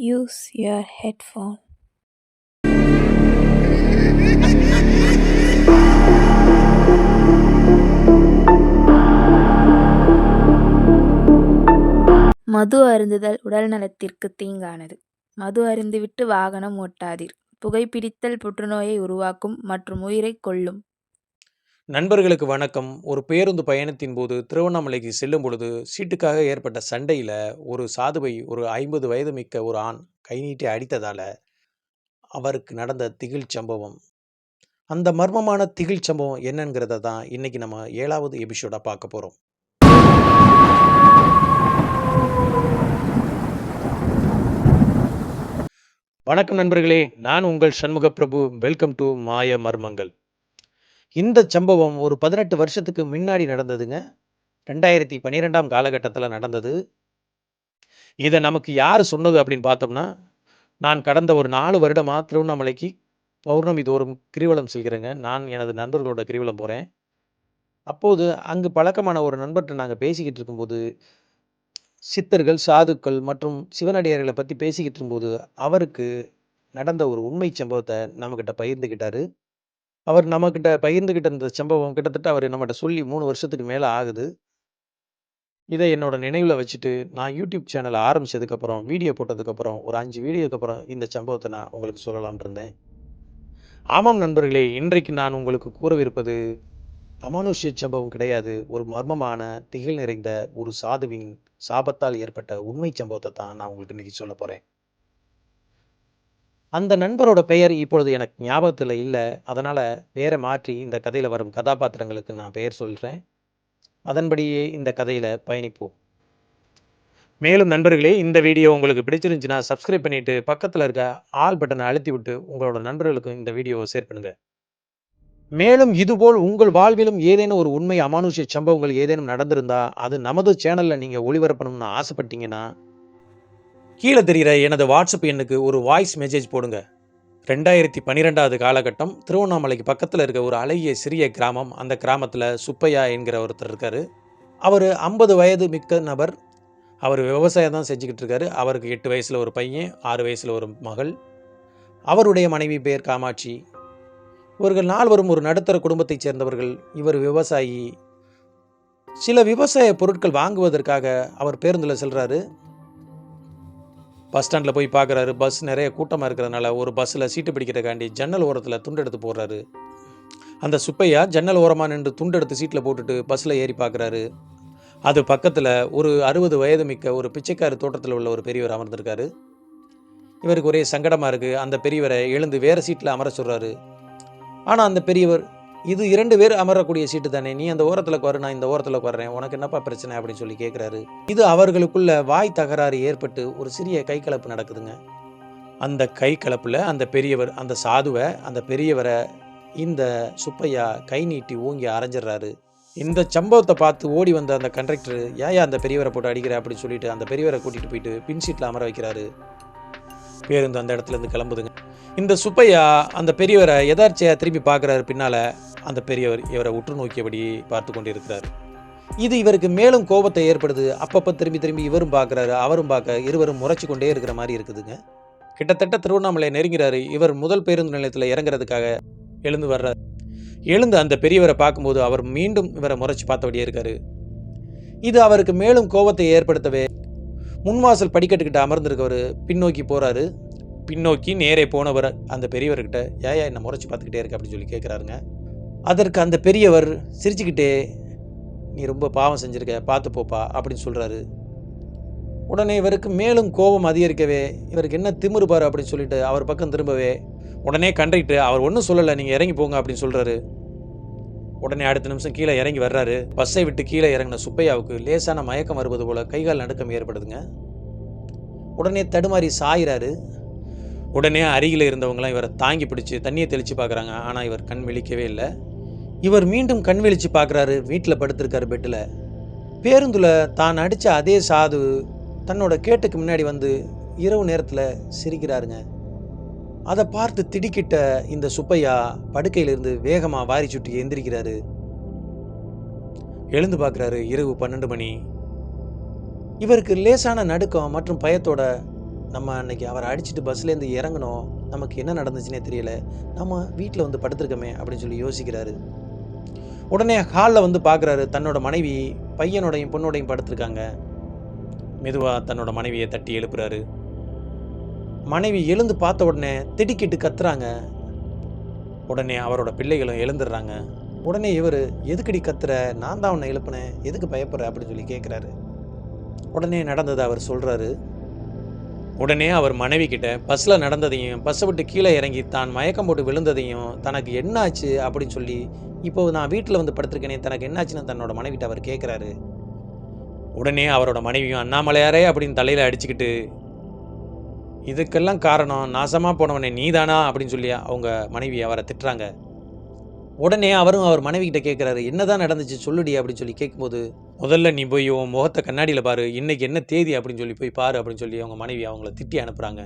Use your headphone. மது அருந்துதல் உடல் நலத்திற்கு தீங்கானது. மது அருந்திவிட்டு வாகனம் ஓட்டாதீர். புகைப்பிடித்தல் புற்றுநோயை உருவாக்கும் மற்றும் உயிரை கொல்லும். நண்பர்களுக்கு வணக்கம். ஒரு பேருந்து பயணத்தின் போது திருவண்ணாமலைக்கு செல்லும் பொழுது சீட்டுக்காக ஏற்பட்ட சண்டையில் ஒரு சாதுவை ஒரு 50 வயது மிக்க ஒரு ஆண் கை நீட்டி அடித்ததால் அவருக்கு நடந்த திகில் சம்பவம். அந்த மர்மமான திகில் சம்பவம் என்னங்கிறத தான் இன்னைக்கு நம்ம 7வது எபிசோடாக பார்க்க போகிறோம். வணக்கம் நண்பர்களே, நான் உங்கள் சண்முக பிரபு. வெல்கம் டு மாய மர்மங்கள். இந்த சம்பவம் ஒரு 18 வருஷத்துக்கு முன்னாடி நடந்ததுங்க. 2012ஆம் காலகட்டத்தில் நடந்தது. இதை நமக்கு யார் சொன்னது அப்படின்னு பார்த்தோம்னா, நான் கடந்த ஒரு 4 வருடமாக திருவண்ணாமலைக்கு பௌர்ணமி தோறும் கிரிவலம் செல்கிறேங்க. நான் எனது நண்பர்களோட கிரிவலம் போகிறேன். அப்போது அங்கு பழக்கமான ஒரு நண்பர்கிட்ட நாங்கள் பேசிக்கிட்டு இருக்கும்போது, சித்தர்கள், சாதுக்கள் மற்றும் சிவனடியார்களை பற்றி பேசிக்கிட்டு இருக்கும்போது அவருக்கு நடந்த ஒரு உண்மை சம்பவத்தை நம்மக்கிட்ட பகிர்ந்துக்கிட்டாரு. அவர் நம்மக்கிட்ட பகிர்ந்துக்கிட்ட இந்த சம்பவம் கிட்டத்தட்ட அவர் நம்மகிட்ட சொல்லி 3 வருஷத்துக்கு மேலே ஆகுது. இதை என்னோட நினைவில் வச்சுட்டு நான் யூடியூப் சேனலை ஆரம்பித்ததுக்கப்புறம் வீடியோ போட்டதுக்கப்புறம் ஒரு 5 வீடியோக்கு அப்புறம் இந்த சம்பவத்தை நான் உங்களுக்கு சொல்லலாம்னு இருந்தேன். ஆமாம் நண்பர்களே, இன்றைக்கு நான் உங்களுக்கு கூறவிருப்பது அமானுஷ்ய சம்பவம் கிடையாது. ஒரு மர்மமான திகில் நிறைந்த ஒரு சாதுவின் சாபத்தால் ஏற்பட்ட உண்மை சம்பவத்தை தான் நான் உங்களுக்கு இன்னைக்கு சொல்ல போகிறேன். அந்த நண்பரோட பெயர் இப்பொழுது எனக்கு ஞாபகத்தில் இல்லை. அதனால் பெயரை மாற்றி இந்த கதையில் வரும் கதாபாத்திரங்களுக்கு நான் பெயர் சொல்கிறேன். அதன்படியே இந்த கதையில் பயணிப்போம். மேலும் நண்பர்களே, இந்த வீடியோ உங்களுக்கு பிடிச்சிருந்துச்சுன்னா சப்ஸ்கிரைப் பண்ணிவிட்டு பக்கத்தில் இருக்க ஆல் பட்டனை அழுத்தி விட்டு உங்களோட நண்பர்களுக்கும் இந்த வீடியோவை ஷேர் பண்ணுங்கள். மேலும் இதுபோல் உங்கள் வாழ்விலும் ஏதேனும் ஒரு உண்மை அமானுஷ்ய சம்பவங்கள் ஏதேனும் நடந்திருந்தா அது நமது சேனலில் நீங்கள் ஒளிபரப்பணும்னு ஆசைப்பட்டீங்கன்னா கீழே தெரிகிற எனது வாட்ஸ்அப் எண்ணுக்கு ஒரு வாய்ஸ் மெசேஜ் போடுங்க. 2012ஆவது காலகட்டம், திருவண்ணாமலைக்கு பக்கத்தில் இருக்க ஒரு அழகிய சிறிய கிராமம். அந்த கிராமத்தில் சுப்பையா என்கிற ஒருத்தர் இருக்கார். அவர் 50 வயது மிக்க நபர். அவர் விவசாயம் தான் செஞ்சுக்கிட்டு இருக்காரு. அவருக்கு 8 வயசில் ஒரு பையன், 6 வயசில் ஒரு மகள். அவருடைய மனைவி பேர் காமாட்சி. இவர்கள் 4வரும் ஒரு நடுத்தர குடும்பத்தைச் சேர்ந்தவர்கள். இவர் விவசாயி. சில விவசாய பொருட்கள் வாங்குவதற்காக அவர் பேருந்தில் செல்கிறாரு. பஸ் ஸ்டாண்டில் போய் பார்க்குறாரு. பஸ் நிறைய கூட்டமாக இருக்கிறதுனால ஒரு பஸ்ஸில் சீட்டு பிடிக்கிறக்காண்டி ஜன்னல் ஓரத்தில் துண்டு எடுத்து போடுறாரு. அந்த சுப்பையா ஜன்னல் ஓரமாக நின்று துண்டு எடுத்து சீட்டில் போட்டுட்டு பஸ்ஸில் ஏறி பார்க்குறாரு. அது பக்கத்தில் ஒரு 60 வயது மிக்க ஒரு பிச்சைக்கார தோட்டத்தில் உள்ள ஒரு பெரியவர் அமர்ந்திருக்காரு. இவருக்கு ஒரே சங்கடமாக இருக்குது. அந்த பெரியவரை எழுந்து வேறு சீட்டில் அமர சொல்கிறாரு. ஆனால் அந்த பெரியவர், இது 2 பேர் அமரக்கூடிய சீட்டு தானே, நீ அந்த ஓரத்தில் உட்காரு, நான் இந்த ஓரத்தில் உட்கார்றேன், உனக்கு என்னப்பா பிரச்சனை அப்படின்னு சொல்லி கேட்குறாரு. இது அவர்களுக்குள்ள வாய் தகராறு ஏற்பட்டு ஒரு சிறிய கை கலப்பு நடக்குதுங்க. அந்த கை கலப்பில் அந்த பெரியவர் அந்த சாதுவை, அந்த பெரியவரை இந்த சுப்பையா கை நீட்டி ஓங்கி அரைஞ்சிடுறாரு. இந்த சம்பவத்தை பார்த்து ஓடி வந்த அந்த கண்டக்டர், ஏன் அந்த பெரியவரை போட்டு அடிக்கிற அப்படின்னு சொல்லிட்டு அந்த பெரியவரை கூட்டிகிட்டு போயிட்டு பின் சீட்டில் அமர வைக்கிறாரு. பேருந்து அந்த இடத்துலேருந்து கிளம்புதுங்க. இந்த சுப்பையா அந்த பெரியவரை எதார்ச்சியாக திரும்பி பார்க்குறாரு. பின்னால் அந்த பெரியவர் இவரை உற்று நோக்கியபடி பார்த்து கொண்டிருக்கிறார். இது இவருக்கு மேலும் கோபத்தை ஏற்படுது. அப்பப்போ திரும்பி இவரும் பார்க்குறாரு, அவரும் பார்க்க, இருவரும் முறைச்சி கொண்டே இருக்கிற மாதிரி இருக்குதுங்க. கிட்டத்தட்ட திருவண்ணாமலை நெருங்கிறாரு. இவர் முதல் பேருந்து நிலையத்தில் இறங்குறதுக்காக எழுந்து வர்றார். எழுந்து அந்த பெரியவரை பார்க்கும்போது அவர் மீண்டும் இவரை முறைச்சி பார்த்தபடியே இருக்காரு. இது அவருக்கு மேலும் கோபத்தை ஏற்படுத்தவே முன்வாசல் படிக்கட்டுக்கிட்ட அமர்ந்திருக்கவர் பின்னோக்கி போகிறாரு. பின்னோக்கி நேரே போனவர் அந்த பெரியவர்கிட்ட, ஏயா என்னை முறைச்சி பார்த்துக்கிட்டே இருக்க அப்படின்னு சொல்லி கேட்குறாருங்க. அதற்கு அந்த பெரியவர் சிரிச்சுக்கிட்டே, நீ ரொம்ப பாவம் செஞ்சுருக்க, பார்த்து போப்பா அப்படின்னு சொல்கிறாரு. உடனே இவருக்கு மேலும் கோபம் அதிகரிக்கவே, இவருக்கு என்ன திமிரு பாரு அப்படின்னு சொல்லிட்டு அவர் பக்கம் திரும்பவே, உடனே கண்டக்டர் அவர் ஒன்றும் சொல்லலை, நீங்கள் இறங்கி போங்க அப்படின்னு சொல்கிறாரு. உடனே அடுத்த நிமிஷம் கீழே இறங்கி வர்றாரு. பஸ்ஸை விட்டு கீழே இறங்கின சுப்பையாவுக்கு லேசான மயக்கம் வருவது போல கைகால் நடுக்கம் ஏற்படுதுங்க. உடனே தடுமாறி சாயிறாரு. உடனே அருகில் இருந்தவங்களாம் இவரை தாங்கி பிடிச்சி தண்ணியை தெளித்து பார்க்குறாங்க. ஆனால் இவர் கண் விழிக்கவே இல்லை. இவர் மீண்டும் கண் விழித்து பார்க்குறாரு. வீட்டில் படுத்திருக்காரு பெட்டில். பேருந்தில் தான் அடித்த அதே சாது தன்னோட கேட்டுக்கு முன்னாடி வந்து இரவு நேரத்தில் சிரிக்கிறாருங்க. அதை பார்த்து திடுக்கிட்ட இந்த சுப்பையா படுக்கையிலிருந்து வேகமாக வாரி சுட்டி எந்திரிக்கிறாரு. எழுந்து பார்க்குறாரு. இரவு 12 மணி. இவருக்கு லேசான நடுக்கம் மற்றும் பயத்தோட நம்ம அன்னைக்கு அவரை அடிச்சுட்டு பஸ்லேருந்து இறங்கணும், நமக்கு என்ன நடந்துச்சுன்னே தெரியல, நம்ம வீட்டில் வந்து படுத்திருக்கோமே அப்படின்னு சொல்லி யோசிக்கிறாரு. உடனே ஹாலில் வந்து பார்க்குறாரு, தன்னோட மனைவி பையனோடையும் பொண்ணோடையும் படுத்திருக்காங்க. மெதுவாக தன்னோட மனைவியை தட்டி எழுப்புறாரு. மனைவி எழுந்து பார்த்த உடனே திடுக்கிட்டு கத்துறாங்க. உடனே அவரோட பிள்ளைகளும் எழுந்துடுறாங்க. உடனே இவர், எதுக்கடி கத்துற, நான் தான் உன்னை எழுப்புனேன், எதுக்கு பயப்படுற அப்படின்னு சொல்லி கேட்குறாரு. உடனே நடந்ததை அவர் சொல்கிறாரு. உடனே அவர் மனைவி கிட்ட பஸ்ஸில் நடந்ததையும், பஸ்ஸை விட்டு கீழே இறங்கி தான் மயக்கம் போட்டு விழுந்ததையும், தனக்கு என்ன ஆச்சு அப்படின்னு சொல்லி, இப்போ நான் வீட்டில் வந்து படுத்திருக்கேனே, தனக்கு என்னாச்சுன்னு தன்னோட மனைவிட்ட அவர் கேட்குறாரு. உடனே அவரோட மனைவியும், அண்ணாமலையாரே அப்படின்னு தலையில் அடிச்சுக்கிட்டு, இதுக்கெல்லாம் காரணம் நாசமாக போனவனே நீதானா அப்படின்னு சொல்லி அவங்க மனைவி அவரை திட்டுறாங்க. உடனே அவரும் அவர் மனைவி கிட்ட கேட்குறாரு, என்னதான் நடந்துச்சு சொல்லுடி அப்படின்னு சொல்லி கேட்கும்போது, முதல்ல நீ போய் உன் முகத்தை கண்ணாடியில் பாரு, இன்னைக்கு என்ன தேதி அப்படின்னு சொல்லி போய் பாரு அப்படின்னு சொல்லி அவங்க மனைவி அவங்கள திட்டி அனுப்புகிறாங்க.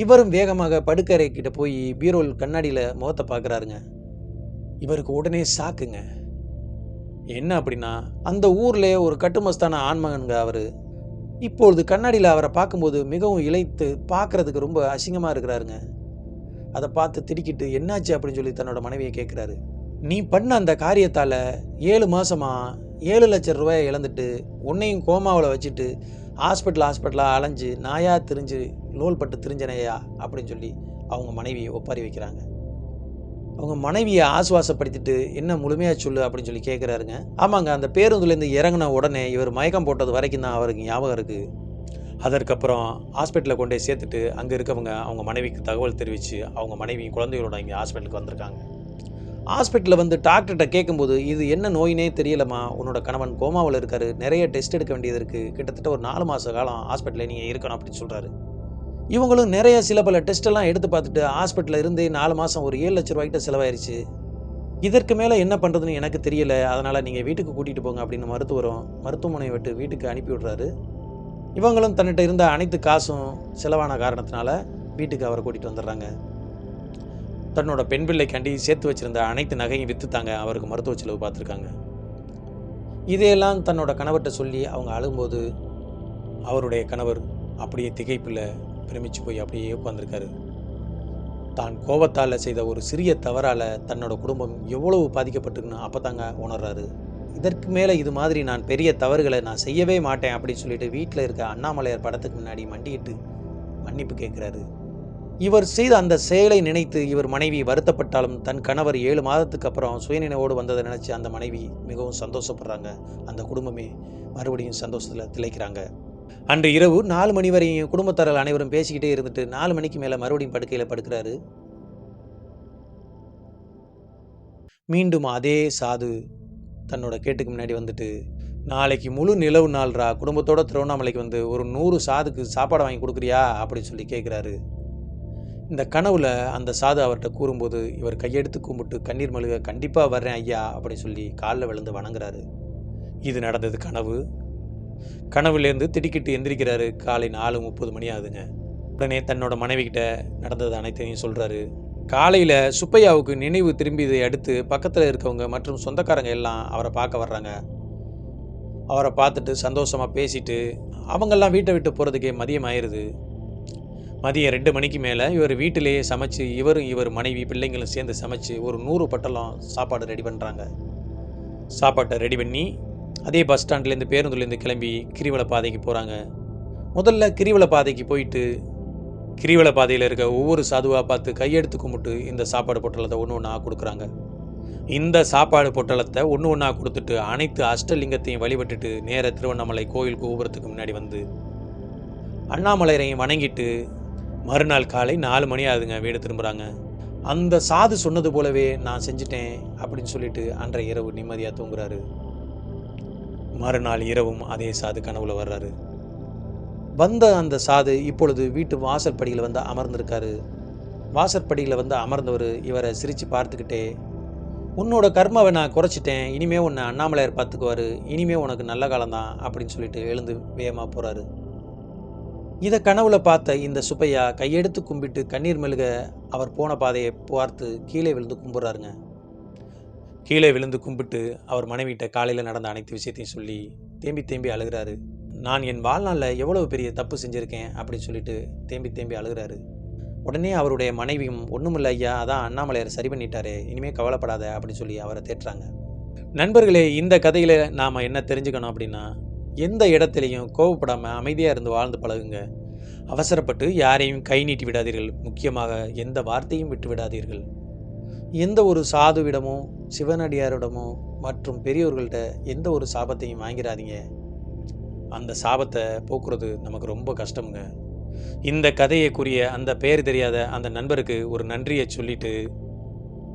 இவரும் வேகமாக படுக்கறை கிட்ட போய் பீரோல் கண்ணாடியில் முகத்தை பார்க்குறாருங்க. இவருக்கு உடனே ஷாக்குங்க. என்ன அப்படின்னா, அந்த ஊரில் ஒரு கட்டுமஸ்தான ஆண்மகனுங்க அவர். இப்பொழுது கண்ணாடியில் அவரை பார்க்கும்போது மிகவும் இளைத்து பார்க்குறதுக்கு ரொம்ப அசிங்கமாக இருக்கிறாருங்க. அதை பார்த்து திடுக்கிட்டு என்னாச்சு அப்படின்னு சொல்லி தன்னோட மனைவியை கேட்குறாரு. நீ பண்ண அந்த காரியத்தால் 7 மாதமா 7 லட்சம் ரூபாயை இழந்துட்டு, உன்னையும் கோமாவில் வச்சுட்டு ஹாஸ்பிட்டலாக அலைஞ்சு நாயாக திரிஞ்சு லோல் பட்டு திரிஞ்சனையா அப்படின்னு சொல்லி அவங்க மனைவியை ஒப்பாரி வைக்கிறாங்க. அவங்க மனைவியை ஆசுவாசப்படுத்திட்டு, என்ன முழுமையாக சொல்லு அப்படின்னு சொல்லி கேட்குறாருங்க. ஆமாங்க, அந்த பேருந்துலேருந்து இறங்கின உடனே இவர் மயக்கம் போட்டது வரைக்கும் தான் அவருக்கு ஞாபகம் இருக்குது. அதற்கப்புறம் ஹாஸ்பிட்டலில் கொண்டு போய் சேர்த்துட்டு அங்கே இருக்கவங்க அவங்க மனைவிக்கு தகவல் தெரிவித்து அவங்க மனைவியும் குழந்தைகளோட இங்கே ஹாஸ்பிட்டலுக்கு வந்திருக்காங்க. ஹாஸ்பிட்டலில் வந்து டாக்டர்கிட்ட கேட்கும்போது, இது என்ன நோயினே தெரியலம்மா, உன்னோட கணவன் கோமாவில் இருக்கார், நிறைய டெஸ்ட் எடுக்க வேண்டியது இருக்குது, கிட்டத்தட்ட ஒரு 4 மாத காலம் ஹாஸ்பிட்டலில் நீங்கள் இருக்கணும் அப்படின்னு சொல்கிறாரு. இவங்களும் நிறைய சில பல டெஸ்ட்டெல்லாம் எடுத்து பார்த்துட்டு ஹாஸ்பிட்டலில் இருந்து 4 மாதம் ஒரு 7 லட்ச ரூபாய்கிட்ட செலவாயிருச்சு. இதற்கு மேலே என்ன பண்ணுறதுன்னு எனக்கு தெரியல, அதனால் நீங்கள் வீட்டுக்கு கூட்டிகிட்டு போங்க அப்படின்னு மருத்துவமனையை விட்டு வீட்டுக்கு அனுப்பி விடுறாரு. இவங்களும் தன்னிட்ட இருந்த அனைத்து காசும் செலவான காரணத்தினால வீட்டுக்கு அவரை கூட்டிகிட்டு வந்துடுறாங்க. தன்னோட பெண் பிள்ளைக்காண்டி சேர்த்து வச்சுருந்த அனைத்து நகையும் விற்றுத்தாங்க அவருக்கு மருத்துவ செலவு பார்த்துருக்காங்க. இதையெல்லாம் தன்னோட கணவர்கிட்ட சொல்லி அவங்க அழுகும்போது, அவருடைய கணவர் அப்படியே திகைப்பில் பிரமிச்சு போய் அப்படியே உட்காந்துருக்காரு. தான் கோபத்தால் செய்த ஒரு சிறிய தவறால் தன்னோட குடும்பம் எவ்வளவு பாதிக்கப்பட்டிருக்குன்னு அப்போ தாங்க உணர்றாரு. இதற்கு மேலே இது மாதிரி நான் பெரிய தவறுகளை நான் செய்யவே மாட்டேன் அப்படின்னு சொல்லிட்டு வீட்டில் இருக்க அண்ணாமலையார் படத்துக்கு முன்னாடி மண்டியிட்டு மன்னிப்பு கேட்குறாரு. இவர் செய்த அந்த செயலை நினைத்து இவர் மனைவி வருத்தப்பட்டாலும், தன் கணவர் 7 மாதத்துக்கு அப்புறம் சுயநினைவோடு வந்ததை நினச்சி அந்த மனைவி மிகவும் சந்தோஷப்படுறாங்க. அந்த குடும்பமே மறுபடியும் சந்தோஷத்தில் திளைக்கிறாங்க. அன்று இரவு 4 மணி வரையும் குடும்பத்தார்கள் அனைவரும் பேசிக்கிட்டே இருந்துட்டு 4 மணிக்கு மேலே மறுபடியும் படுக்கையில் படுக்கிறாரு. மீண்டும் அதே சாது தன்னோட கேட்டுக்கு முன்னாடி வந்துட்டு, நாளைக்கு முழு நிலவு நாள்ரா, குடும்பத்தோட திருவண்ணாமலைக்கு வந்து ஒரு 100 சாதுக்கு சாப்பாடு வாங்கி கொடுக்குறியா அப்படின்னு சொல்லி கேட்குறாரு. இந்த கனவுல அந்த சாது அவர்கிட்ட கூறும்போது இவர் கையெடுத்து கும்பிட்டு கண்ணீர் மல்க, கண்டிப்பாக வர்றேன் ஐயா அப்படின்னு சொல்லி காலில் விழுந்து வணங்குறாரு. இது நடந்தது கனவு. கனவுலேருந்து திடுக்கிட்டு எந்திரிக்கிறாரு. காலை 4:30 மணி ஆகுதுங்க. உடனே தன்னோட மனைவிக்கிட்ட நடந்தது அனைத்தையும் சொல்கிறாரு. காலையில் சுப்பையாவுக்கு நினைவு திரும்பியதை அடுத்து பக்கத்தில் இருக்கவங்க மற்றும் சொந்தக்காரங்க எல்லாம் அவரை பார்க்க வர்றாங்க. அவரை பார்த்துட்டு சந்தோஷமாக பேசிட்டு அவங்கெல்லாம் வீட்டை விட்டு போகிறதுக்கே மதியம் ஆயிடுது. மதியம் 2 மணிக்கு மேலே இவர் வீட்டிலேயே சமைச்சு, இவர் மனைவி பிள்ளைங்களும் சேர்ந்து சமைச்சு ஒரு 100 பட்டலம் சாப்பாடு ரெடி பண்ணுறாங்க. சாப்பாட்டை ரெடி பண்ணி அதே பஸ் ஸ்டாண்ட்லேருந்து பேருந்துலேருந்து கிளம்பி கிரிவல பாதைக்கு போகிறாங்க. முதல்ல கிரிவல பாதைக்கு போயிட்டு கிரிவல பாதையில் இருக்க ஒவ்வொரு சாதுவாக பார்த்து கையெடுத்து கும்பிட்டு இந்த சாப்பாடு பொட்டலத்தை ஒன்று ஒன்றா கொடுக்குறாங்க. இந்த சாப்பாடு பொட்டலத்தை ஒன்று ஒன்றா கொடுத்துட்டு அனைத்து அஷ்டலிங்கத்தையும் வழிபட்டுட்டு நேர திருவண்ணாமலை கோயில் கோபுரத்துக்கு முன்னாடி வந்து அண்ணாமலையரையும் வணங்கிட்டு மறுநாள் காலை 4 மணி ஆகுதுங்க வீடு திரும்புகிறாங்க. அந்த சாது சொன்னது போலவே நான் செஞ்சிட்டேன் அப்படின்னு சொல்லிட்டு அன்றைய இரவு நிம்மதியாக தூங்குறாரு. மறுநாள் இரவும் அதே சாது கனவுல வர்றாரு. வந்த அந்த சாது இப்பொழுது வீட்டு வாசற்படியில் வந்து அமர்ந்திருக்காரு. வாசற்படியில் வந்து அமர்ந்தவர் இவரை சிரித்து பார்த்துக்கிட்டே, உன்னோட கர்மாவை நான் குறைச்சிட்டேன், இனிமே உன்னை அண்ணாமலையார் பார்த்துக்குவார், இனிமே உனக்கு நல்ல காலம்தான் அப்படின்னு சொல்லிட்டு எழுந்து வேகமாக போகிறாரு. இதை கனவுல பார்த்த இந்த சுப்பையா கையெடுத்து கும்பிட்டு கண்ணீர் மெழுக அவர் போன பாதையை பார்த்து கீழே விழுந்து கும்பிட்றாருங்க. கீழே விழுந்து கும்பிட்டு அவர் மனைவிட்ட காலையில் நடந்த அனைத்து விஷயத்தையும் சொல்லி தேம்பி தேம்பி அழுகிறாரு. நான் என் வாழ்நாளில் எவ்வளவு பெரிய தப்பு செஞ்சுருக்கேன் அப்படின்னு சொல்லிட்டு தேம்பி தேம்பி அழுகிறாரு. உடனே அவருடைய மனைவியும், ஒன்றுமில்ல ஐயா, அதான் அண்ணாமலையார் சரி பண்ணிட்டாரே, இனிமேல் கவலைப்படாத அப்படின்னு சொல்லி அவரை தேற்றுறாங்க. நண்பர்களே, இந்த கதையில் நாம் என்ன தெரிஞ்சுக்கணும் அப்படின்னா, எந்த இடத்துலையும் கோவப்படாமல் அமைதியாக இருந்து வாழ்ந்து பழகுங்க. அவசரப்பட்டு யாரையும் கை நீட்டி விடாதீர்கள். முக்கியமாக எந்த வார்த்தையும் விட்டு விடாதீர்கள். எந்த ஒரு சாதுவிடமோ சிவனடியாரிடமோ மற்றும் பெரியோர்கள்ட்ட எந்த ஒரு சாபத்தையும் வாங்கிறாதீங்க. அந்த சாபத்தை போக்குறது நமக்கு ரொம்ப கஷ்டமுங்க. இந்த கதையை கூறிய அந்த பெயர் தெரியாத அந்த நண்பருக்கு ஒரு நன்றியை சொல்லிட்டு,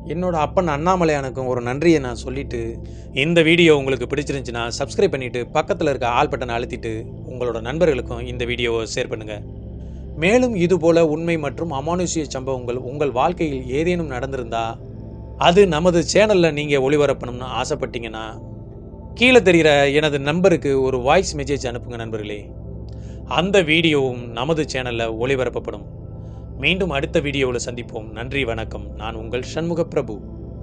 என்னோட அப்பன் அண்ணாமலையானுக்கும் ஒரு நன்றியை நான் சொல்லிட்டு, இந்த வீடியோ உங்களுக்கு பிடிச்சிருந்துச்சுன்னா சப்ஸ்கிரைப் பண்ணிவிட்டு பக்கத்தில் இருக்க ஆல் பட்டனை அழுத்திட்டு உங்களோட நண்பர்களுக்கும் இந்த வீடியோவை ஷேர் பண்ணுங்கள். மேலும் இதுபோல உண்மை மற்றும் அமானுஷ்ய சம்பவங்கள் உங்கள் வாழ்க்கையில் ஏதேனும் நடந்திருந்தா அது நமது சேனலில் நீங்கள் ஒளிபரப்பணும்னு ஆசைப்பட்டீங்கன்னா கீழே தெரிகிற எனது நம்பருக்கு ஒரு வாய்ஸ் மெசேஜ் அனுப்புங்க நண்பர்களே. அந்த வீடியோவும் நமது சேனலில் ஒளிபரப்பப்படும். மீண்டும் அடுத்த வீடியோவில் சந்திப்போம். நன்றி, வணக்கம். நான் உங்கள் சண்முக பிரபு.